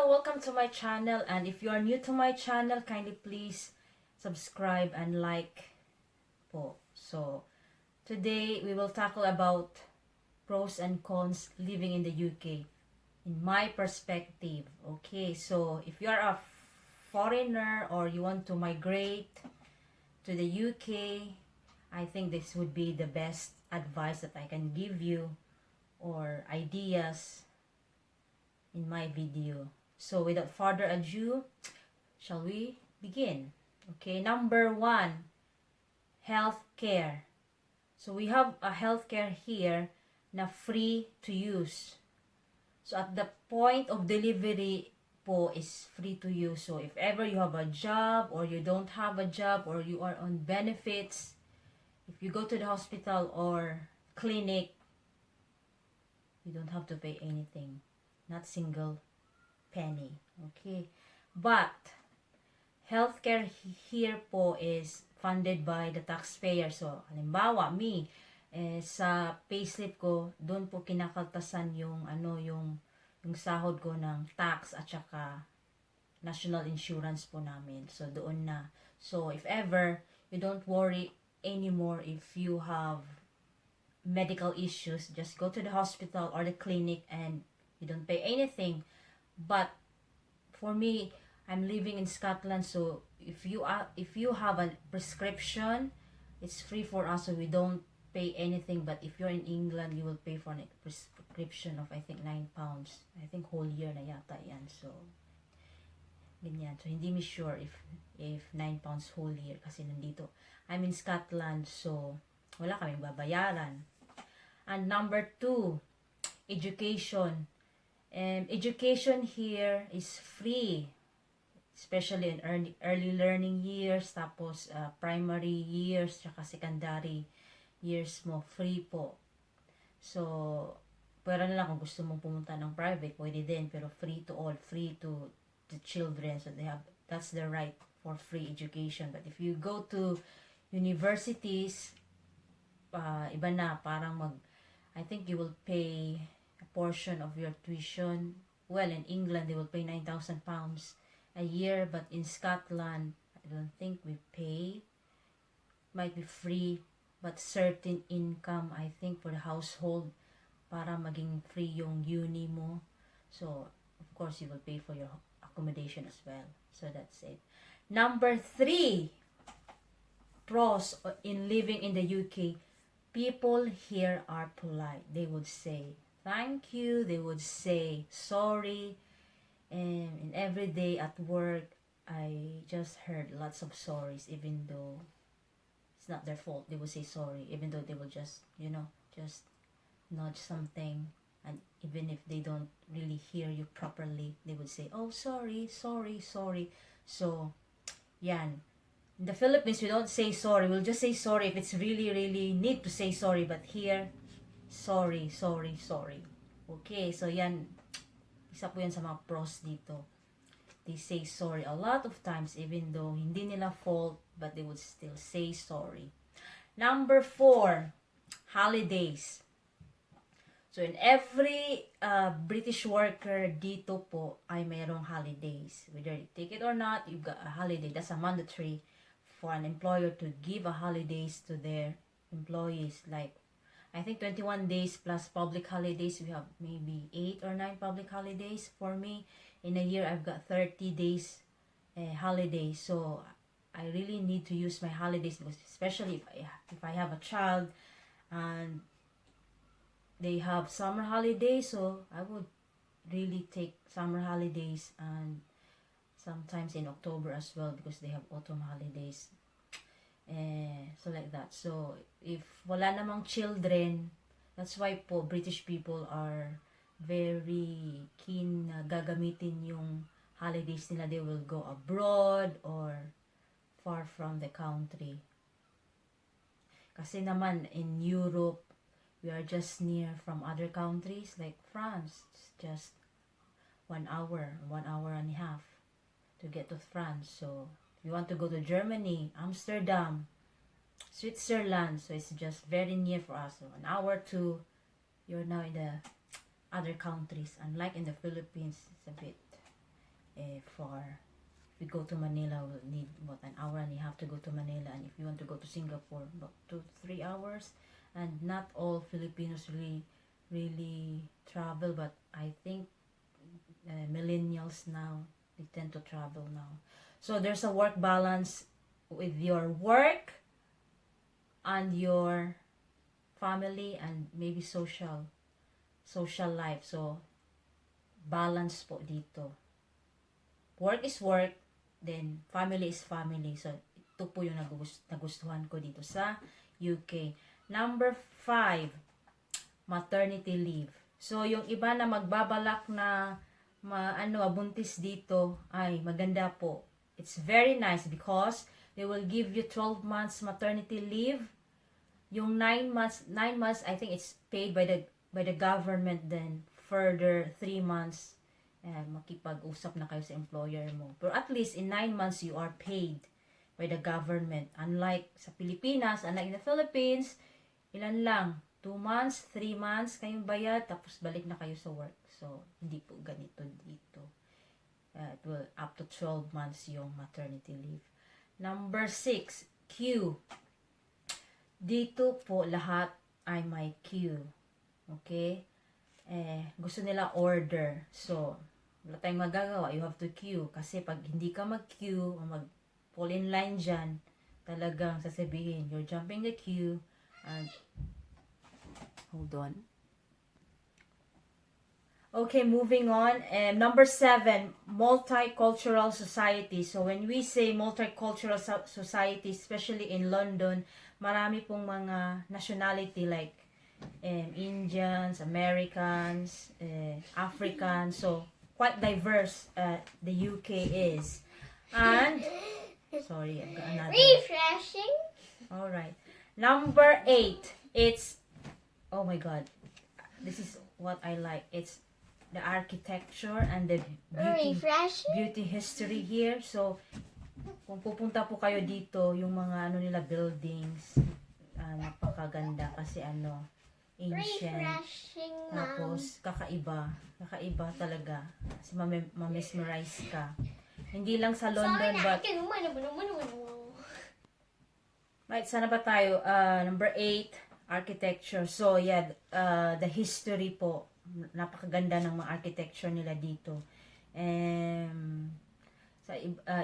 Hello, welcome to my channel, and if you are new to my channel, kindly please subscribe and like po. So, today we will tackle about pros and cons living in the UK in my perspective. Okay, so if you are a foreigner or you want to migrate to the UK, I think this would be the best advice that I can give you or ideas in my video. So without further ado, shall we begin? Okay, number one, healthcare. So we have a healthcare here na free to use. So at the point of delivery po is free to use. So if ever you have a job or you don't have a job or you are on benefits, if you go to the hospital or clinic, you don't have to pay anything. Not single penny. Okay. But healthcare here po is funded by the taxpayer. So, halimbawa, sa payslip ko, doon po kinakaltasan yung yung sahod ko ng tax at saka national insurance po namin. So, doon na. So, if ever, you don't worry anymore if you have medical issues, just go to the hospital or the clinic and you don't pay anything. But for me, I'm living in Scotland, so if you have a prescription, it's free for us, so we don't pay anything. But if you're in England, you will pay for a prescription of I think £9. I think whole year na yata yan. So ganyan. So hindi me sure if £9 whole year kasi nandito. I'm in Scotland, so wala kaming babayaran. And number two, education. Education here is free, especially in early learning years, tapos primary years, tsaka secondary years mo, free po. So, pwera na lang kung gusto mong pumunta ng private, pwede din, pero free to all, free to the children, so that's the right for free education. But if you go to universities, iba na, I think you will pay a portion of your tuition. Well, in England, they will pay £9,000 a year, but in Scotland, I don't think we pay. Might be free, but certain income, I think, for the household, para maging free yung uni mo. So, of course, you will pay for your accommodation as well. So, that's it. Number three, pros in living in the UK. People here are polite. They would say thank you. They would say sorry. And every day at work, I just heard lots of sorries, even though it's not their fault. They would say sorry, even though they will just nudge something. And even if they don't really hear you properly, they would say, oh, sorry, sorry, sorry. So, yan. In the Philippines, we don't say sorry. We'll just say sorry if it's really, really need to say sorry. But here, sorry, sorry, sorry. Okay, so yan. Isa po yan sa mga pros dito. They say sorry a lot of times, even though hindi nila fault, but they would still say sorry. Number four, holidays. So in every British worker dito po ay mayroong holidays. Whether you take it or not, you've got a holiday. That's a mandatory for an employer to give a holidays to their employees. Like, I think 21 days plus public holidays. We have maybe 8 or 9 public holidays. For me, in a year, I've got 30 days holidays. So, I really need to use my holidays, because especially if I have a child and they have summer holidays, so I would really take summer holidays, and sometimes in October as well, because they have autumn holidays. So like that. So if wala namang children, that's why po British people are very keen na gagamitin yung holidays nila. They will go abroad or far from the country. Kasi naman in Europe, we are just near from other countries like France. It's just 1 hour and a half to get to France. So if you want to go to Germany, Amsterdam, Switzerland, so it's just very near for us. So 1 hour to, you're now in the other countries. Unlike in the Philippines, it's a bit far. If we go to Manila, we'll need about an hour and you have to go to Manila. And if you want to go to Singapore, about 2-3 hours. And not all Filipinos really travel, but I think millennials now, they tend to travel now. So there's a work balance with your work and your family and maybe social life. So balance po dito. Work is work, then family is family. So ito po yung nagustuhan ko dito sa UK. Number 5, maternity leave. So yung iba na magbabalak na buntis dito, ay maganda po. It's very nice because they will give you 12 months maternity leave. Yung 9 months I think it's paid by the government, then further 3 months makipag-usap na kayo sa employer mo. Pero at least in 9 months you are paid by the government. Unlike sa Pilipinas, unlike in the Philippines, ilan lang, 2 months, 3 months kayong bayad, tapos balik na kayo sa work. So, hindi po ganito dito. It will up to 12 months yung maternity leave. Number 6, queue. Dito po lahat ay may queue. Okay? Gusto nila order. So, wala tayong magagawa. You have to queue. Kasi pag hindi ka mag-queue, mag-fall in line dyan, talagang sasabihin, you're jumping the queue, and hold on. Okay, moving on. Number 7, multicultural society. So when we say multicultural society, especially in London, marami pong mga nationality like Indians, Americans, Africans. So quite diverse the UK is. And sorry, I've got another. Refreshing. All right. Number 8, it's, oh my god, this is what I like. It's the architecture and the beauty history here. So, kung pupunta po kayo dito, yung mga nila buildings, napakaganda kasi ancient. Tapos, kakaiba talaga. Kasi ma-mesmerize ka. Hindi lang sa London, but right, sana ba tayo? Number 8, architecture. So, yeah, the history po. Napakaganda ng mga architecture nila dito. Sa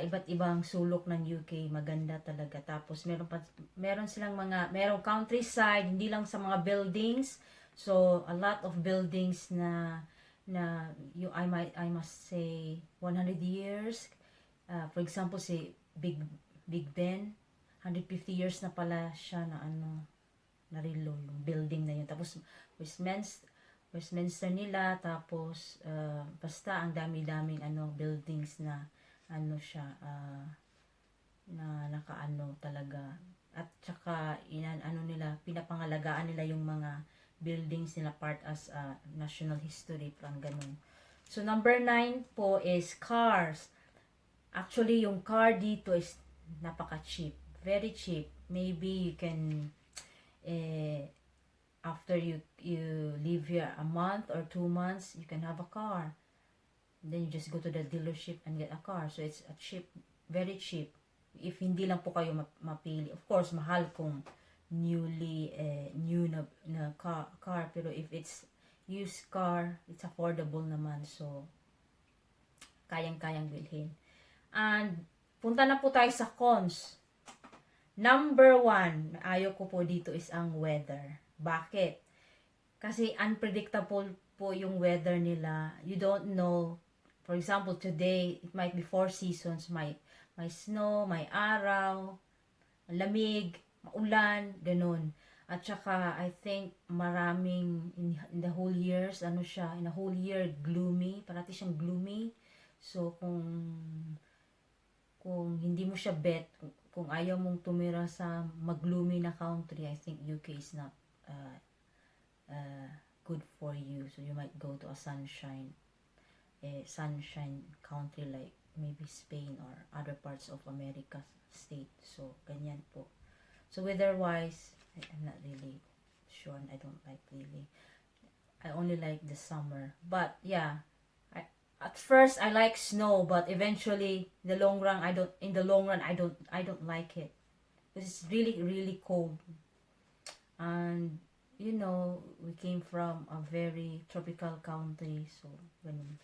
iba't ibang sulok ng UK, maganda talaga. Tapos, meron silang merong countryside, hindi lang sa mga buildings. So, a lot of buildings na I must say, 100 years. For example, si Big Ben, 150 years na pala siya na narilo yung building na yun. Tapos Westminster nila, tapos basta ang dami-daming buildings na siya na nakaano talaga. At saka nila, pinapangalagaan nila yung mga buildings nila part as national history, parang ganun. So number 9 po is cars. Actually, yung car dito is napaka-cheap. Very cheap. Maybe you can after you live here a month or 2 months, you can have a car. Then you just go to the dealership and get a car. So it's a cheap, very cheap. If hindi lang po kayo mapili. Of course, mahal kung new na car. Pero if it's used car, it's affordable naman. So, kayang-kayang bilhin. And, punta na po tayo sa cons. Number 1, ayaw ko po dito is ang weather. Bakit? Kasi unpredictable po yung weather nila. You don't know. For example, today, it might be 4 seasons. May snow, may araw, lamig, maulan, ganun. At saka, I think, maraming, in the whole years, in the whole year, gloomy. Parati siyang gloomy. So, kung hindi mo siya bet, kung ayaw mong tumira sa mag-gloomy na country, I think UK is not good for you. So, you might go to a sunshine country like maybe Spain or other parts of America state. So, ganyan po. So, weather-wise, I'm not really sure. I don't like really. I only like the summer. But, yeah, At first I like snow, but eventually in the long run I don't like it. Because it's really really cold. And you know, we came from a very tropical country, so ganun.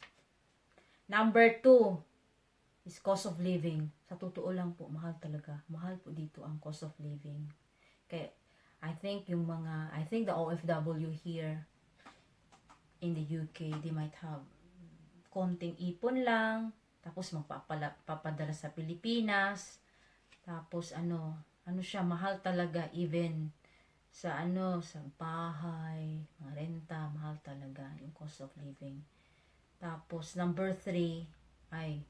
Number 2 is cost of living. Sa totoo lang po, mahal talaga. Mahal po dito ang cost of living. Kaya I think the OFW here in the UK, they might have konting ipon lang, tapos magpapadala sa Pilipinas, tapos ano siya, mahal talaga even sa sa bahay, mga renta, mahal talaga yung cost of living. Tapos number 3 ay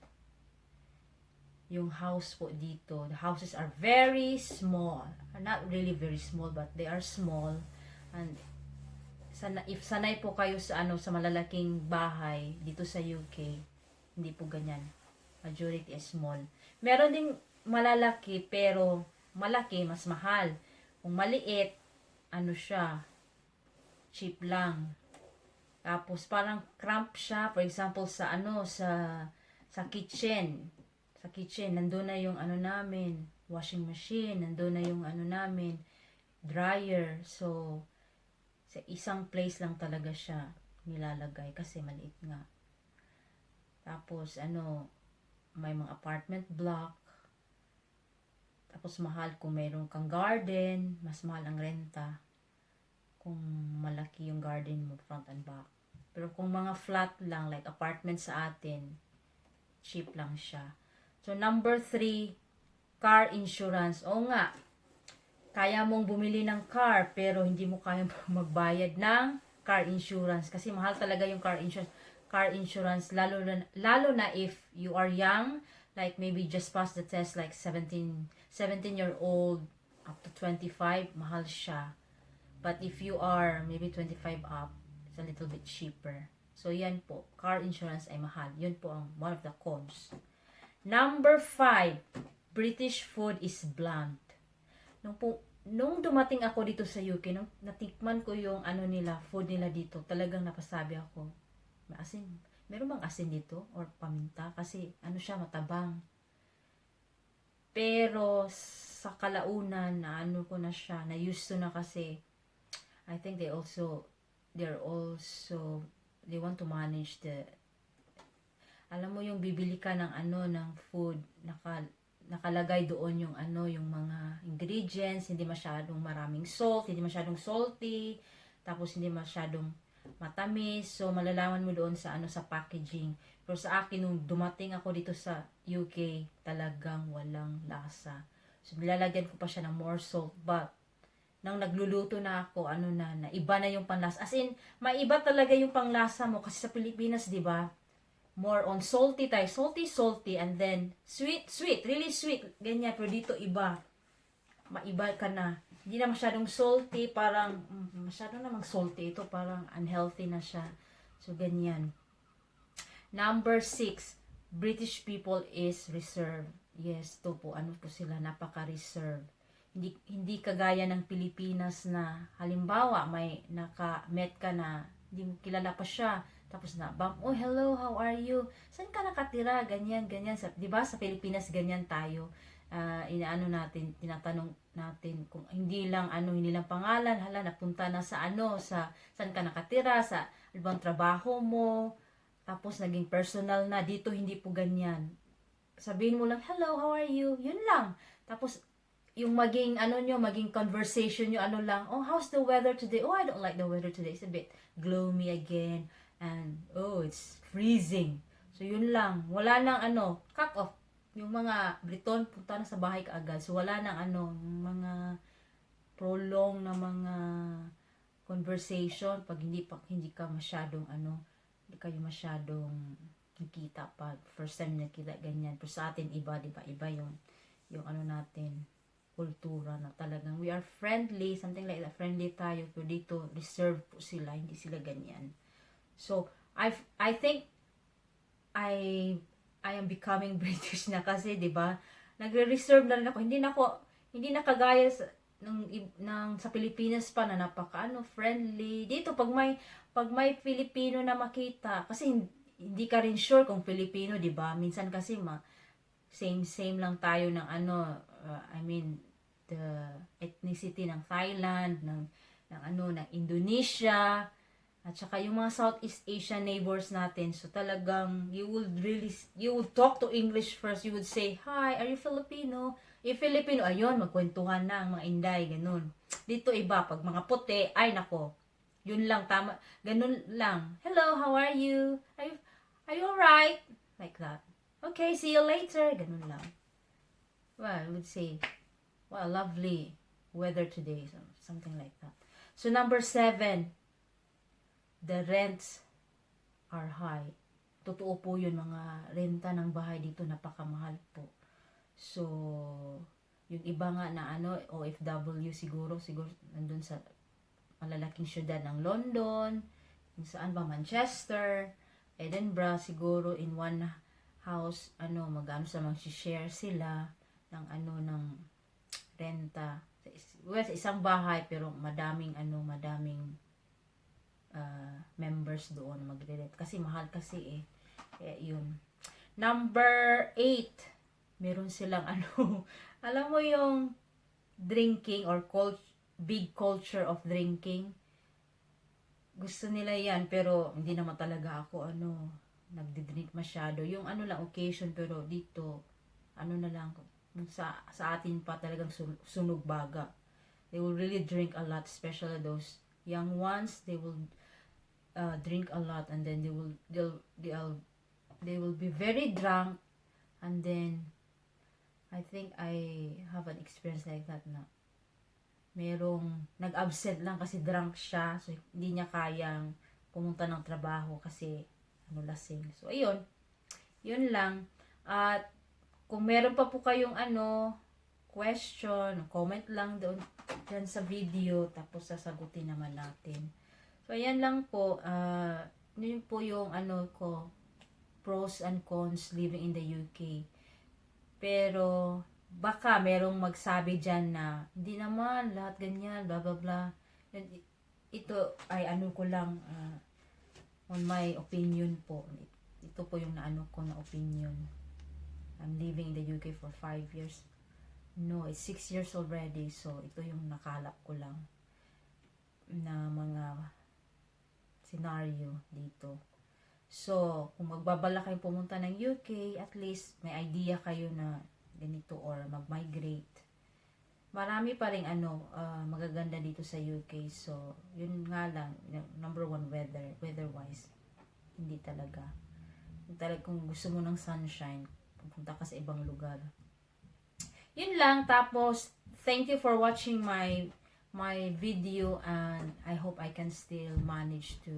yung house po dito. The houses are very small. Not really very small, but they are small. And if sanay po kayo sa sa malalaking bahay dito sa UK, hindi po ganyan. Majority is small. Meron ding malalaki, pero malaki mas mahal. Kung maliit, siya, cheap lang. Tapos parang cramp siya, for example sa sa kitchen. Sa kitchen, nandoon na yung namin, washing machine, nandoon na yung namin, dryer. So sa isang place lang talaga siya nilalagay kasi maliit nga. Tapos may mga apartment block. Tapos mahal kung mayroon kang garden, mas mahal ang renta kung malaki yung garden mo front and back. Pero kung mga flat lang like apartment sa atin, cheap lang siya. So number 3, car insurance. O nga, kaya mong bumili ng car pero hindi mo kaya magbayad ng car insurance kasi mahal talaga yung car insurance. Car insurance lalo na if you are young, like maybe just passed the test, like 17-year-old up to 25, mahal siya. But if you are maybe 25 up, it's a little bit cheaper. So yan po, car insurance ay mahal. Yun po ang one of the cons. Number 5, British food is bland. Nung dumating ako dito sa UK, nung natikman ko yung nila, food nila dito, talagang napasabi ako, asin, meron bang asin dito? Or paminta? Kasi siya, matabang. Pero sa kalaunan, ko na siya, na used to na kasi, I think they want to manage alam mo yung bibili ka ng ng food, nakalagay doon yung yung mga ingredients, hindi masyadong maraming salt, hindi masyadong salty, tapos hindi masyadong matamis. So malalaman mo doon sa sa packaging. Pero sa akin nung dumating ako dito sa UK, talagang walang lasa. So nilalagyan ko pa siya ng more salt, but nang nagluluto na ako, na iba na yung panlasa. As in, maiba talaga yung panglasa mo kasi sa Pilipinas, 'di ba? More on salty tayo. Salty, and then sweet, really sweet. Ganyan, pero dito iba. Maiba ka na. Hindi na masyadong salty, parang, masyadong namang salty ito, parang unhealthy na siya. So, ganyan. Number 6, British people is reserved. Yes, to po, po sila, napaka-reserved. Hindi kagaya ng Pilipinas na, halimbawa, may naka-met ka na, hindi mo kilala pa siya, tapos na, oh, hello, how are you? Saan ka nakatira? Ganyan. Di ba sa Pilipinas, ganyan tayo. Tinatanong natin kung hindi lang pangalan, napunta na sa saan ka nakatira, sa ibang trabaho mo, tapos naging personal na. Dito, hindi po ganyan. Sabihin mo lang, hello, how are you? Yun lang. Tapos, yung maging maging conversation nyo, oh, how's the weather today? Oh, I don't like the weather today. It's a bit gloomy again. And, oh, it's freezing. So, yun lang. Wala nang cut off. Yung mga Briton, punta na sa bahay kaagad. So, wala nang mga prolong na mga conversation pag hindi ka masyadong hindi kayo masyadong nakita pa. First time nakita, ganyan. Pero sa atin, iba, di ba? Iba yung natin, kultura na talagang we are friendly, something like that. Friendly tayo. Pero dito, reserved po sila. Hindi sila ganyan. So, I think I am becoming British na kasi, 'di ba? Nagre-reserve na rin ako. Hindi na kagaya sa Pilipinas pa na napaka friendly. Dito pag may Pilipino na makita kasi hindi ka rin sure kung Filipino, di ba? Minsan kasi same lang tayo ng ano, I mean, the ethnicity ng Thailand, ng Indonesia, at saka yung mga Southeast Asian neighbors natin. So talagang you would talk to English first. You would say, "Hi, are you Filipino?" If Filipino, ayun, magkwentuhan na ang mga Inday, ganun. Dito iba, pag mga puti, ay nako, yun lang, tama, ganun lang. Hello, how are you? Are you alright? Like that. Okay, see you later. Ganun lang. Well, I would say, wow, lovely weather today. Something like that. So, number 7, the rents are high. Totoo po yun, mga renta ng bahay dito, napakamahal po. So, yung iba nga na OFW siguro nandun sa malalaking syudad ng London, kung saan ba, Manchester, Edinburgh, siguro in one house, sa mag-share sila ng renta. Well, sa isang bahay, pero madaming members doon magre-rent. Kasi mahal kasi Kaya yun. Number 8, meron silang alam mo yung drinking or big culture of drinking. Gusto nila yan, pero hindi naman talaga ako nagdi-drink masyado. Yung lang occasion, pero dito na lang sa atin pa talagang sunog baga. They will really drink a lot, especially those young ones. They will drink a lot, and then they will be very drunk, and then I think I have an experience like that na merong nag-absent lang kasi drunk siya, so hindi niya kayang pumunta ng trabaho kasi lasing. So ayun, yun lang. At kung meron pa po kayong question, comment lang dyan sa video, tapos sasagutin naman natin. So ayan lang po, yun po yung pros and cons living in the UK. Pero baka merong magsabi dyan na hindi naman lahat ganyan, blah blah blah. Ito ay ko lang on my opinion po. Ito po yung ko na opinion. I'm living in the UK for 5 years. No, it's 6 years already. So ito yung nakalap ko lang na mga scenario dito. So, kung magbabala kayo pumunta ng UK, at least may idea kayo na ganito or mag-migrate. Marami pa rin magaganda dito sa UK. So, yun nga lang, number 1, weather-wise. Hindi talaga. Kung gusto mo ng sunshine, pupunta ka sa ibang lugar. Yun lang. Tapos, thank you for watching my video, and I hope I can still manage to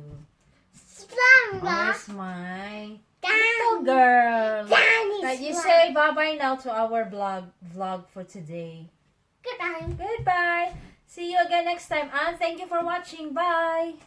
where's my little girl? That you say bye-bye now to our vlog for today. Goodbye. Goodbye. See you again next time, and thank you for watching. Bye.